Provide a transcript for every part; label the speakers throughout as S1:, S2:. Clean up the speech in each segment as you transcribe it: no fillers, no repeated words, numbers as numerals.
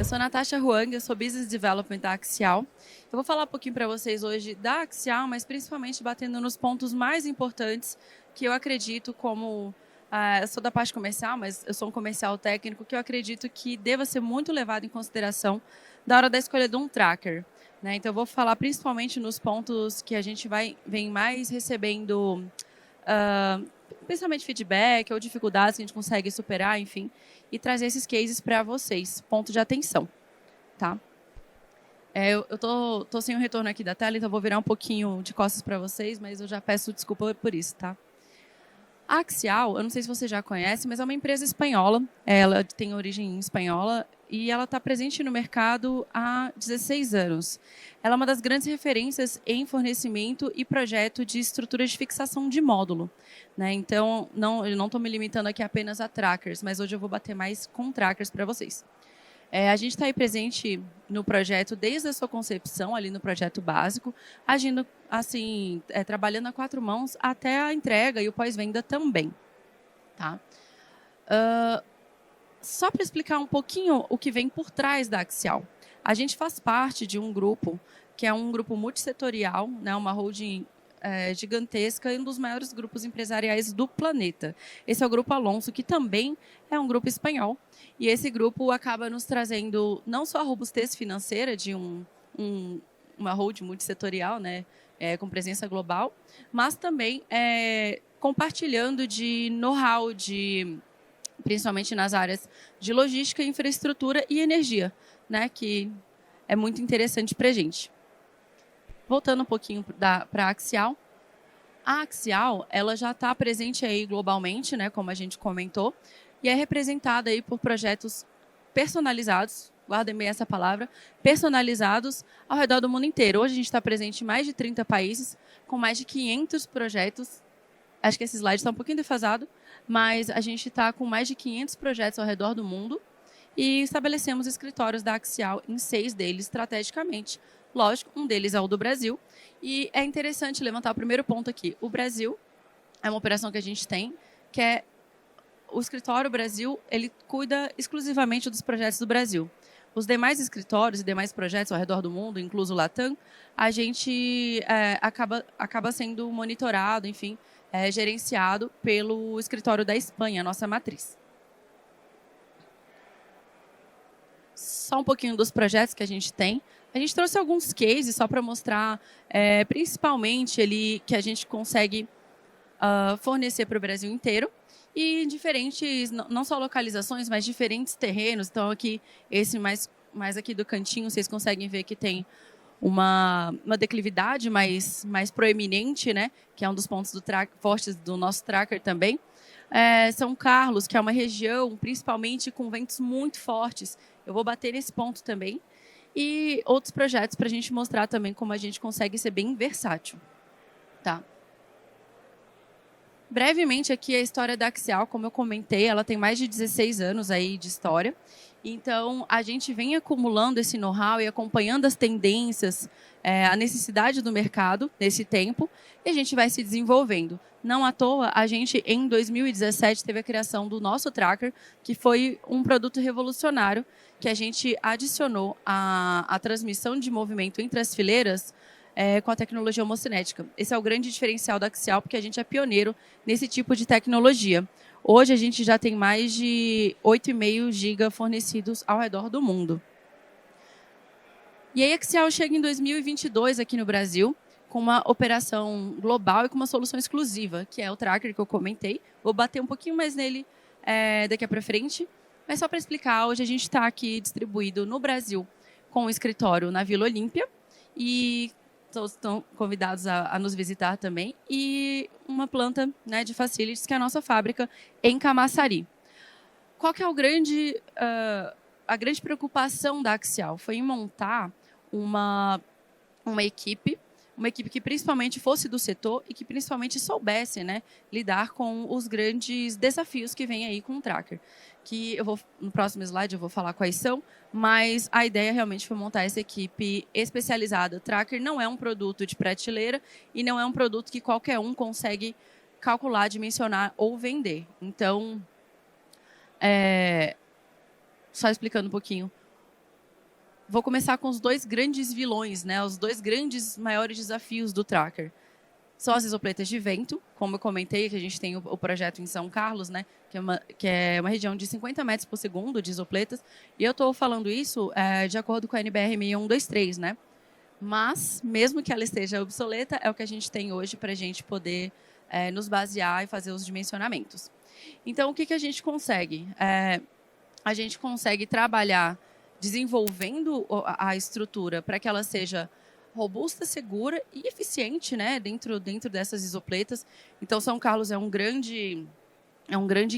S1: Eu sou Natasha Huang, eu sou Business Development da Axial. Eu vou falar um pouquinho para vocês hoje da Axial, mas principalmente batendo nos pontos mais importantes que eu acredito como... eu sou da parte comercial, mas eu sou um comercial técnico que eu acredito que deva ser muito levado em consideração na hora da escolha de um tracker. Né? Então, eu vou falar principalmente nos pontos que a gente vem mais recebendo... principalmente feedback ou dificuldades que a gente consegue superar, enfim, e trazer esses cases para vocês, ponto de atenção, tá? Eu tô sem o retorno aqui da tela, então vou virar um pouquinho de costas para vocês, mas eu já peço desculpa por isso, tá? A Axial, eu não sei se você já conhece, mas é uma empresa espanhola, ela tem origem espanhola e ela está presente no mercado há 16 anos. Ela é uma das grandes referências em fornecimento e projeto de estruturas de fixação de módulo. Né? Então, eu não estou me limitando aqui apenas a trackers, mas hoje eu vou bater mais com trackers para vocês. A gente está aí presente no projeto desde a sua concepção, ali no projeto básico, agindo assim, trabalhando a quatro mãos até a entrega e o pós-venda também. Tá? Só para explicar um pouquinho o que vem por trás da Axial. A gente faz parte de um grupo que é um grupo multissetorial, né, uma holding gigantesca e um dos maiores grupos empresariais do planeta. Esse é o Grupo Alonso, que também é um grupo espanhol. E esse grupo acaba nos trazendo não só a robustez financeira de uma holding multissetorial, né, com presença global, mas também compartilhando de know-how, principalmente nas áreas de logística, infraestrutura e energia, né, que é muito interessante para a gente. Voltando um pouquinho para a Axial. A Axial, ela já está presente aí globalmente, né, como a gente comentou, e é representada aí por projetos personalizados, guardem bem essa palavra, personalizados ao redor do mundo inteiro. Hoje a gente está presente em mais de 30 países, com mais de 500 projetos. Acho que esse slide está um pouquinho defasado, mas a gente está com mais de 500 projetos ao redor do mundo e estabelecemos escritórios da Axial em 6 deles estrategicamente. Lógico, um deles é o do Brasil. E é interessante levantar o primeiro ponto aqui. O Brasil é uma operação que a gente tem, que é o escritório Brasil, ele cuida exclusivamente dos projetos do Brasil. Os demais escritórios e demais projetos ao redor do mundo, incluso o Latam, a gente acaba sendo monitorado, enfim, gerenciado pelo escritório da Espanha, a nossa matriz. Só um pouquinho dos projetos que a gente tem. A gente trouxe alguns cases só para mostrar, principalmente, que a gente consegue fornecer para o Brasil inteiro e diferentes, não só localizações, mas diferentes terrenos. Então, aqui, esse mais aqui do cantinho, vocês conseguem ver que tem uma declividade mais proeminente, né? Que é um dos pontos fortes do nosso tracker também. São Carlos, que é uma região, principalmente com ventos muito fortes. Eu vou bater nesse ponto também. E outros projetos para a gente mostrar também como a gente consegue ser bem versátil. Tá? Brevemente aqui a história da Axial, como eu comentei, ela tem mais de 16 anos aí de história. Então, a gente vem acumulando esse know-how e acompanhando as tendências, a necessidade do mercado nesse tempo, e a gente vai se desenvolvendo. Não à toa, a gente, em 2017, teve a criação do nosso tracker, que foi um produto revolucionário, que a gente adicionou a transmissão de movimento entre as fileiras com a tecnologia homocinética. Esse é o grande diferencial da Axial, porque a gente é pioneiro nesse tipo de tecnologia. Hoje, a gente já tem mais de 8,5 GB fornecidos ao redor do mundo. E a Axial chega em 2022 aqui no Brasil, com uma operação global e com uma solução exclusiva, que é o tracker que eu comentei. Vou bater um pouquinho mais nele daqui para frente. Mas só para explicar, hoje a gente está aqui distribuído no Brasil com o escritório na Vila Olímpia e todos estão convidados a nos visitar também, e uma planta, né, de facilities, que é a nossa fábrica em Camaçari. Qual que é a grande preocupação da Axial? Foi em montar uma equipe que principalmente fosse do setor e que principalmente soubesse, né, lidar com os grandes desafios que vem aí com o tracker. Que no próximo slide eu vou falar quais são, mas a ideia realmente foi montar essa equipe especializada. Tracker não é um produto de prateleira e não é um produto que qualquer um consegue calcular, dimensionar ou vender. Então, só explicando um pouquinho. vou começar com os dois grandes vilões, né? Os dois grandes maiores desafios do tracker. São as isopletas de vento, como eu comentei, que a gente tem o projeto em São Carlos, né? Que é uma região de 50 metros por segundo de isopletas. E eu estou falando isso de acordo com a NBR 6123, né? Mas, mesmo que ela esteja obsoleta, é o que a gente tem hoje para a gente poder nos basear e fazer os dimensionamentos. Então, o que a gente consegue? A gente consegue trabalhar desenvolvendo a estrutura para que ela seja robusta, segura e eficiente, né, dentro dessas isopletas. Então, São Carlos é um grande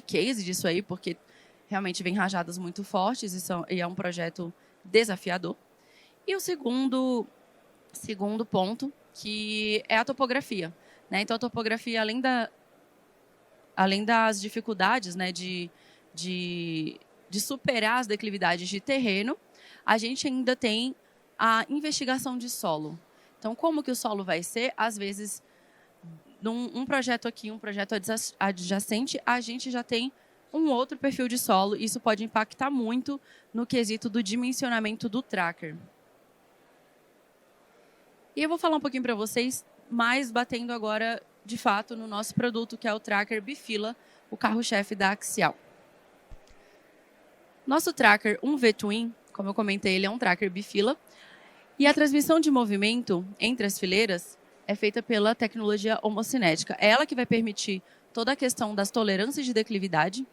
S1: case disso aí, porque realmente vem rajadas muito fortes e é um projeto desafiador. E o segundo ponto, que é a topografia, né? Então, a topografia, além das dificuldades, né, de superar as declividades de terreno, a gente ainda tem a investigação de solo. Então, como que o solo vai ser? Às vezes, num projeto aqui, um projeto adjacente, a gente já tem um outro perfil de solo. Isso pode impactar muito no quesito do dimensionamento do tracker. E eu vou falar um pouquinho para vocês, mais batendo agora, de fato, no nosso produto, que é o tracker Bifila, o carro-chefe da Axial. Nosso tracker 1V Twin, como eu comentei, ele é um tracker bifila. E a transmissão de movimento entre as fileiras é feita pela tecnologia homocinética. É ela que vai permitir toda a questão das tolerâncias de declividade.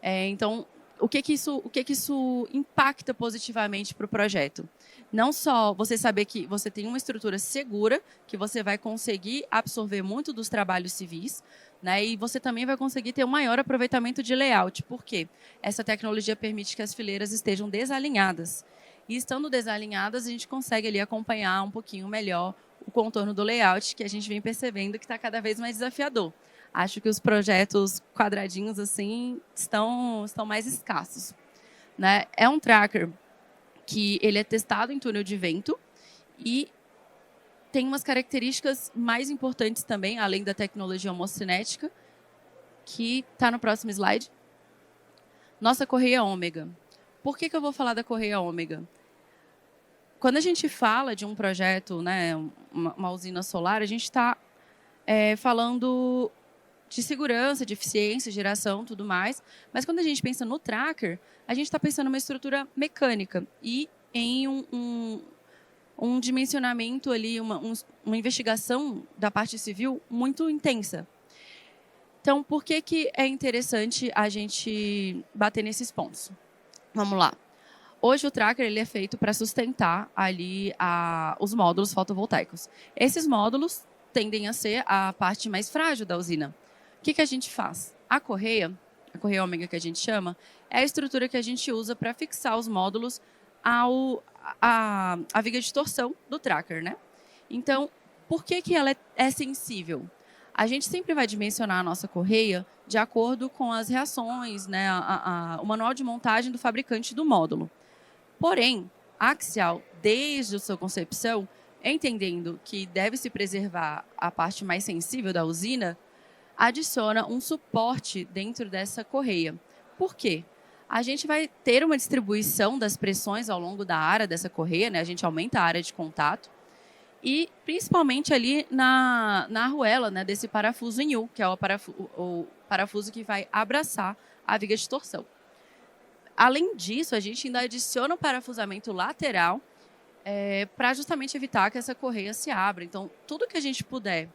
S1: Então, o que isso impacta positivamente para o projeto? Não só você saber que você tem uma estrutura segura, que você vai conseguir absorver muito dos trabalhos civis, né? E você também vai conseguir ter um maior aproveitamento de layout. Por quê? Essa tecnologia permite que as fileiras estejam desalinhadas. E estando desalinhadas, a gente consegue ali acompanhar um pouquinho melhor o contorno do layout, que a gente vem percebendo que está cada vez mais desafiador. Acho que os projetos quadradinhos assim estão mais escassos, né? É um tracker que ele é testado em túnel de vento e tem umas características mais importantes também, além da tecnologia homocinética, que está no próximo slide. Nossa correia ômega. Por que eu vou falar da correia ômega? Quando a gente fala de um projeto, né, uma usina solar, a gente está falando de segurança, de eficiência, geração, tudo mais. Mas quando a gente pensa no tracker, a gente está pensando numa estrutura mecânica e em um dimensionamento ali, uma investigação da parte civil muito intensa. Então, por que é interessante a gente bater nesses pontos? Vamos lá. Hoje o tracker ele é feito para sustentar ali os módulos fotovoltaicos. Esses módulos tendem a ser a parte mais frágil da usina. O que a gente faz? A correia ômega que a gente chama, é a estrutura que a gente usa para fixar os módulos à viga de torção do tracker, né? Então, por que ela é sensível? A gente sempre vai dimensionar a nossa correia de acordo com as reações, né, o manual de montagem do fabricante do módulo. Porém, a Axial, desde a sua concepção, entendendo que deve se preservar a parte mais sensível da usina, adiciona um suporte dentro dessa correia. Por quê? A gente vai ter uma distribuição das pressões ao longo da área dessa correia, né? A gente aumenta a área de contato, e principalmente ali na arruela, né, desse parafuso em U, que é o parafuso que vai abraçar a viga de torção. Além disso, a gente ainda adiciona um parafusamento lateral para justamente evitar que essa correia se abra. Então, tudo que a gente puder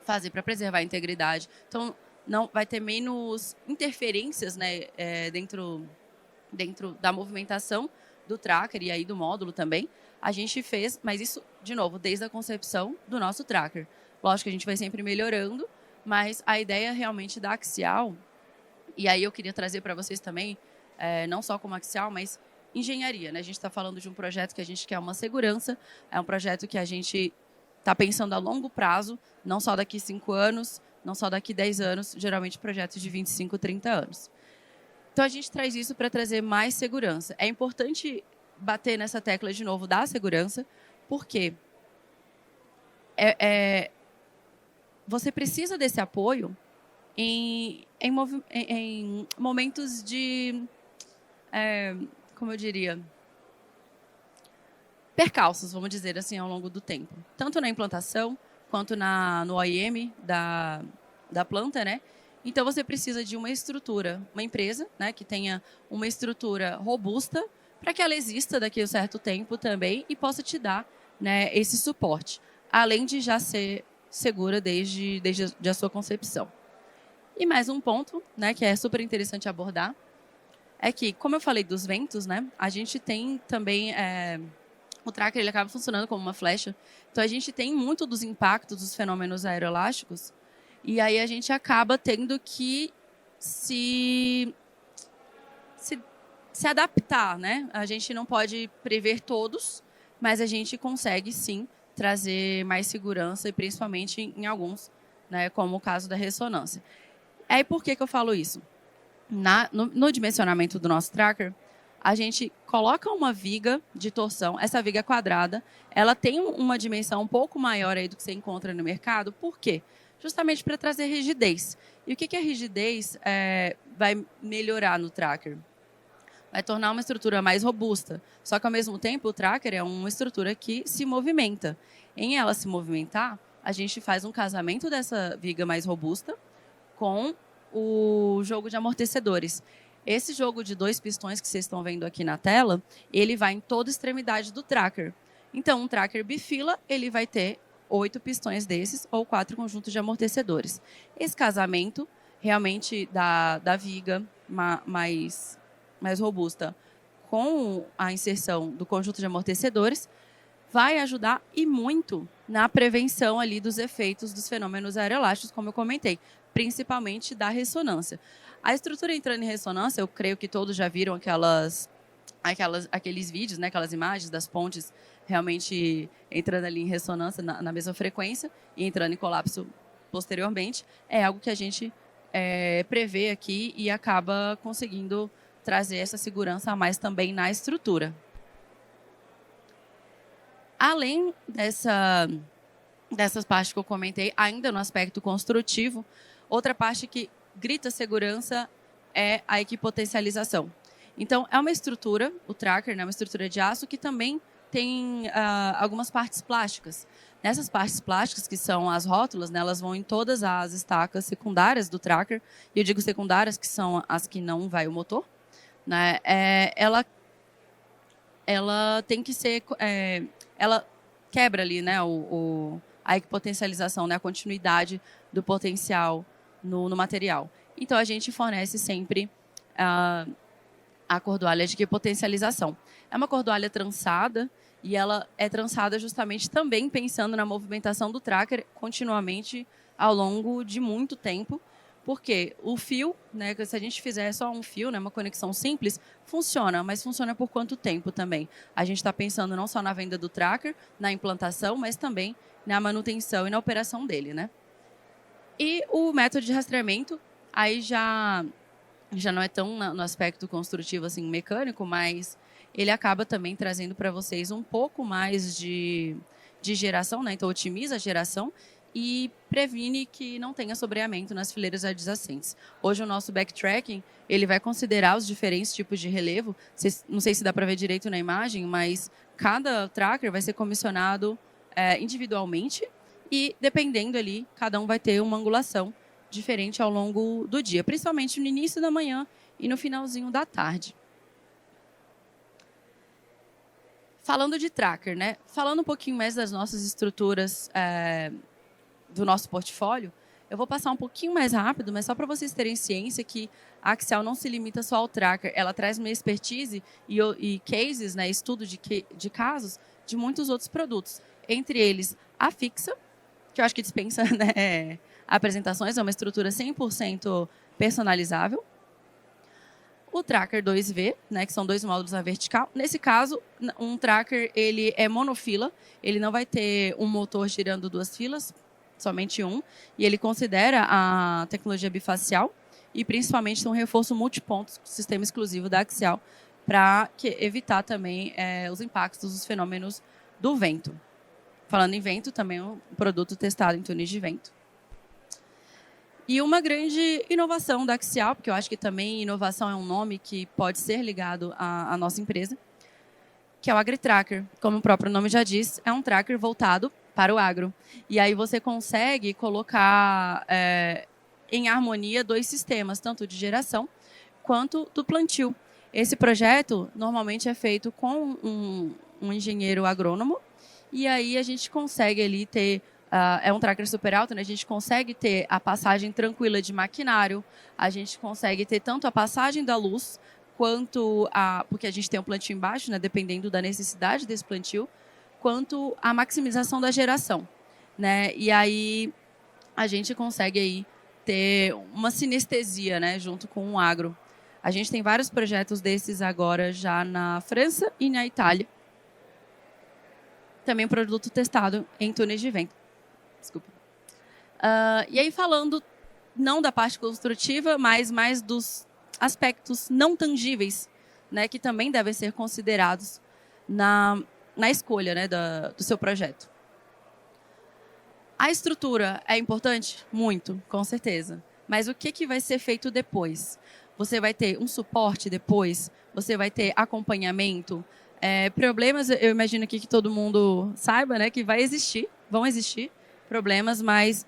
S1: fazer para preservar a integridade, então não vai ter menos interferências, né, dentro da movimentação do tracker e aí do módulo também, a gente fez, mas isso, de novo, desde a concepção do nosso tracker. Lógico que a gente vai sempre melhorando, mas a ideia realmente da Axial, e aí eu queria trazer para vocês também, não só como Axial, mas engenharia, né? A gente está falando de um projeto que a gente quer uma segurança, é um projeto que a gente está pensando a longo prazo, não só daqui 5 anos, não só daqui 10 anos, geralmente projetos de 25, 30 anos. Então, a gente traz isso para trazer mais segurança. É importante bater nessa tecla de novo da segurança, porque você precisa desse apoio em momentos de, como eu diria, percalços, vamos dizer assim, ao longo do tempo. Tanto na implantação, quanto no OIM da planta, né? Então, você precisa de uma estrutura, uma empresa, né, que tenha uma estrutura robusta para que ela exista daqui a um certo tempo também e possa te dar, né, esse suporte, além de já ser segura desde a sua concepção. E mais um ponto, né, que é super interessante abordar, é que, como eu falei dos ventos, né, a gente tem também o tracker, ele acaba funcionando como uma flecha. Então, a gente tem muito dos impactos dos fenômenos aeroelásticos e aí a gente acaba tendo que se adaptar, né? A gente não pode prever todos, mas a gente consegue, sim, trazer mais segurança, e principalmente em alguns, né, como o caso da ressonância. Aí, por que eu falo isso? No dimensionamento do nosso tracker, a gente coloca uma viga de torção, essa viga quadrada, ela tem uma dimensão um pouco maior aí do que você encontra no mercado. Por quê? Justamente para trazer rigidez. E o que a rigidez vai melhorar no tracker? Vai tornar uma estrutura mais robusta. Só que, ao mesmo tempo, o tracker é uma estrutura que se movimenta. Em ela se movimentar, a gente faz um casamento dessa viga mais robusta com o jogo de amortecedores. Esse jogo de 2 pistões que vocês estão vendo aqui na tela, ele vai em toda extremidade do tracker. Então, um tracker bifila, ele vai ter 8 pistões desses ou 4 conjuntos de amortecedores. Esse casamento realmente da viga mais robusta com a inserção do conjunto de amortecedores vai ajudar e muito na prevenção ali dos efeitos dos fenômenos aeroelásticos, como eu comentei, principalmente da ressonância. A estrutura entrando em ressonância, eu creio que todos já viram aqueles vídeos, né, aquelas imagens das pontes realmente entrando ali em ressonância na mesma frequência e entrando em colapso posteriormente. É algo que a gente prevê aqui e acaba conseguindo trazer essa segurança a mais também na estrutura. Além dessas partes que eu comentei, ainda no aspecto construtivo, outra parte que grita segurança é a equipotencialização. Então, é uma estrutura, o tracker, né, uma estrutura de aço que também tem algumas partes plásticas. Nessas partes plásticas, que são as rótulas, né, elas vão em todas as estacas secundárias do tracker. E eu digo secundárias, que são as que não vai o motor. Né, ela tem que ser... ela quebra ali, né, a equipotencialização, né, a continuidade do potencial no material. Então, a gente fornece sempre a cordoalha de equipotencialização. É uma cordoalha trançada e ela é trançada justamente também pensando na movimentação do tracker continuamente ao longo de muito tempo, porque o fio, né, se a gente fizer só um fio, né, uma conexão simples, funciona, mas funciona por quanto tempo também? A gente está pensando não só na venda do tracker, na implantação, mas também na manutenção e na operação dele, né? E o método de rastreamento, aí já não é tão no aspecto construtivo, assim, mecânico, mas ele acaba também trazendo para vocês um pouco mais de geração, né? Então, otimiza a geração e previne que não tenha sobreamento nas fileiras adjacentes. Hoje, o nosso backtracking, ele vai considerar os diferentes tipos de relevo. Não sei se dá para ver direito na imagem, mas cada tracker vai ser comissionado individualmente e, dependendo ali, cada um vai ter uma angulação diferente ao longo do dia, principalmente no início da manhã e no finalzinho da tarde. Falando de tracker, né? Falando um pouquinho mais das nossas estruturas do nosso portfólio, eu vou passar um pouquinho mais rápido, mas só para vocês terem ciência que a Axial não se limita só ao tracker, ela traz uma expertise e cases, né, estudo de casos de muitos outros produtos, entre eles a fixa, que eu acho que dispensa, né, apresentações, é uma estrutura 100% personalizável. O tracker 2V, né, que são 2 módulos na vertical. Nesse caso, um tracker ele é monofila, ele não vai ter um motor girando 2 filas, somente um, e ele considera a tecnologia bifacial e principalmente um reforço multipontos, sistema exclusivo da Axial, para evitar também os impactos dos fenômenos do vento. Falando em vento, também é um produto testado em túneis de vento. E uma grande inovação da Axial, porque eu acho que também inovação é um nome que pode ser ligado à nossa empresa, que é o AgriTracker. Como o próprio nome já diz, é um tracker voltado para o agro. E aí você consegue colocar em harmonia 2 sistemas, tanto de geração quanto do plantio. Esse projeto normalmente é feito com um engenheiro agrônomo, e aí a gente consegue ali ter, é um tracker super alto, né? A gente consegue ter a passagem tranquila de maquinário, a gente consegue ter tanto a passagem da luz, quanto porque a gente tem um plantio embaixo, né? Dependendo da necessidade desse plantio, quanto a maximização da geração, né? E aí a gente consegue aí ter uma sinestesia, né? Junto com o agro. A gente tem vários projetos desses agora já na França e na Itália. Também produto testado em túneis de vento. Desculpa. E aí falando não da parte construtiva, mas mais dos aspectos não tangíveis, né, que também devem ser considerados na escolha, né, do seu projeto. A estrutura é importante? Muito, com certeza. Mas o que vai ser feito depois? Você vai ter um suporte depois? Você vai ter acompanhamento? Problemas, eu imagino aqui que todo mundo saiba, né, que vão existir problemas, mas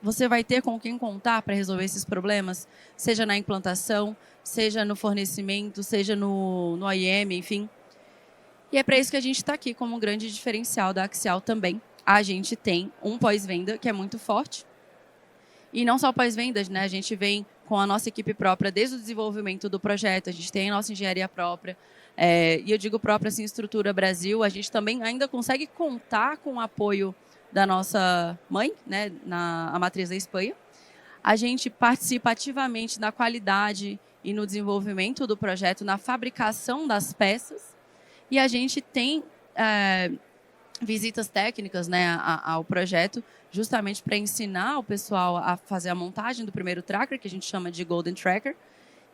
S1: você vai ter com quem contar para resolver esses problemas, seja na implantação, seja no fornecimento, seja no OEM, enfim. E é para isso que a gente está aqui como um grande diferencial da Axial também. A gente tem um pós-venda que é muito forte. E não só pós-vendas, né? A gente vem com a nossa equipe própria desde o desenvolvimento do projeto, a gente tem a nossa engenharia própria. E eu digo própria, assim, Estrutura Brasil, a gente também ainda consegue contar com o apoio da nossa mãe, né, a matriz da Espanha. A gente participa ativamente na qualidade e no desenvolvimento do projeto, na fabricação das peças. E a gente tem visitas técnicas, né, ao projeto, justamente para ensinar o pessoal a fazer a montagem do primeiro tracker, que a gente chama de Golden Tracker,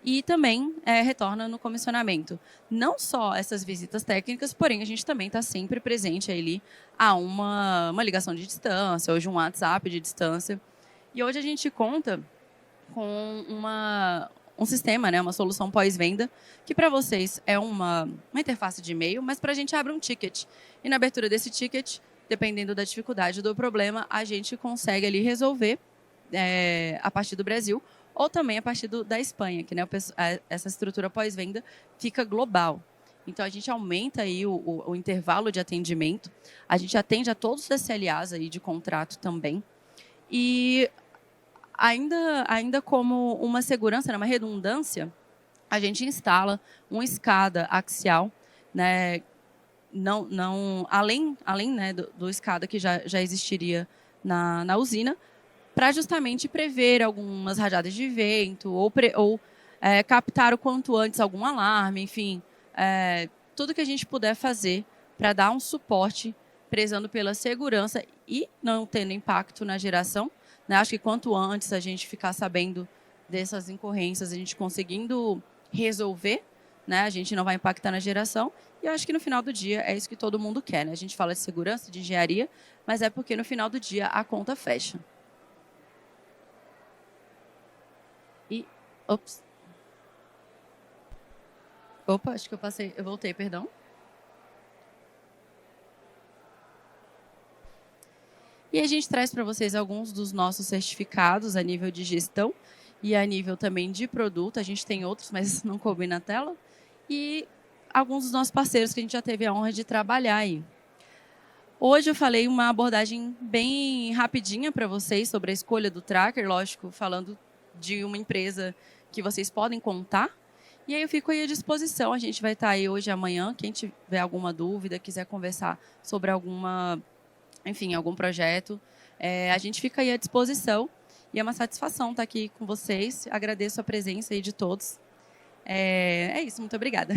S1: e também retorna no comissionamento. Não só essas visitas técnicas, porém a gente também está sempre presente ali a uma ligação de distância, hoje um WhatsApp de distância. E hoje a gente conta com um sistema, né, uma solução pós-venda, que para vocês é uma interface de e-mail, mas para a gente abre um ticket. E na abertura desse ticket, dependendo da dificuldade do problema, a gente consegue ali resolver a partir do Brasil, ou também a partir da Espanha, que, né, essa estrutura pós-venda fica global. Então, a gente aumenta aí o intervalo de atendimento, a gente atende a todos os SLAs aí de contrato também, e ainda como uma segurança, né, uma redundância, a gente instala uma escada axial, né, além né, do escada que já existiria na usina, para justamente prever algumas rajadas de vento ou captar o quanto antes algum alarme, enfim, tudo que a gente puder fazer para dar um suporte, prezando pela segurança e não tendo impacto na geração, né? Acho que quanto antes a gente ficar sabendo dessas incorrências, a gente conseguindo resolver, né, a gente não vai impactar na geração. E eu acho que no final do dia é isso que todo mundo quer, né? A gente fala de segurança, de engenharia, mas é porque no final do dia a conta fecha. Opa, acho que eu voltei, perdão. E a gente traz para vocês alguns dos nossos certificados a nível de gestão e a nível também de produto. A gente tem outros, mas não coube na tela. E alguns dos nossos parceiros que a gente já teve a honra de trabalhar aí. Hoje eu falei uma abordagem bem rapidinha para vocês sobre a escolha do tracker, lógico, falando de uma empresa que vocês podem contar. E aí eu fico aí à disposição, a gente vai estar aí hoje e amanhã, quem tiver alguma dúvida, quiser conversar sobre algum projeto, a gente fica aí à disposição. E é uma satisfação estar aqui com vocês, agradeço a presença aí de todos. É isso, muito obrigada.